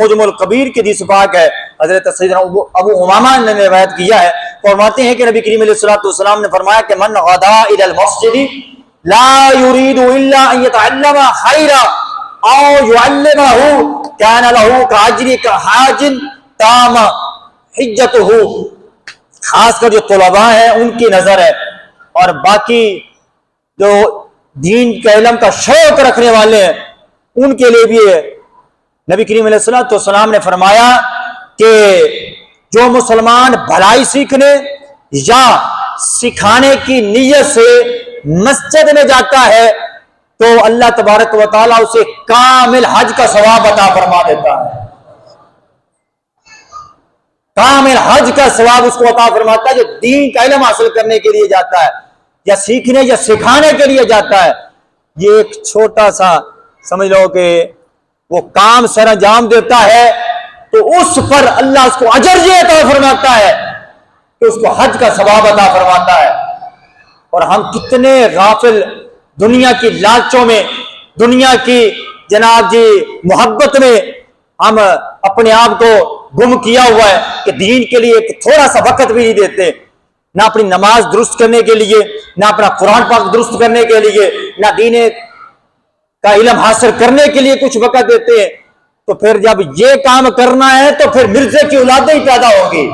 موجم القبیر کی حدیث پاک ہے، حضرت سیدنا ابو امامہ نے روایت کیا ہے، فرماتے ہیں کہ نبی کریم علیہ الصلوۃ والسلام نے فرمایا کہ من غدا الی المسجد لا يريد الا ان يتعلم خيرا او يعلمه كان له كاجر حاج تام حجته. خاص کر جو طلباء ہیں ان کی نظر ہے، اور باقی جو دین کا علم کا شوق رکھنے والے ہیں ان کے لیے بھی ہے. نبی کریم علیہ الصلوۃ والسلام نے فرمایا کہ جو مسلمان بھلائی سیکھنے یا سکھانے کی نیت سے مسجد میں جاتا ہے تو اللہ تبارک و تعالیٰ اسے کامل حج کا ثواب عطا فرما دیتا ہے. کامل حج کا ثواب اس کو عطا فرماتا ہے جو دین کا علم حاصل کرنے کے لیے جاتا ہے یا سیکھنے یا سکھانے کے لیے جاتا ہے. یہ ایک چھوٹا سا سمجھ لو کہ وہ کام سر انجام دیتا ہے تو اس پر اللہ اس کو اجر یہ عطا فرماتا ہے کہ اس کو حج کا ثواب عطا فرماتا ہے. اور ہم کتنے غافل دنیا کی لالچوں میں، دنیا کی جناب جی محبت میں ہم اپنے آپ کو گم کیا ہوا ہے کہ دین کے لیے تھوڑا سا وقت بھی نہیں دیتے، نہ اپنی نماز درست کرنے کے لیے، نہ اپنا قرآن پاک درست کرنے کے لیے، نہ دین کا علم حاصل کرنے کے لیے کچھ وقت دیتے ہیں. تو پھر جب یہ کام کرنا ہے تو پھر مرزے کی اولادیں ہی پیدا ہوگی.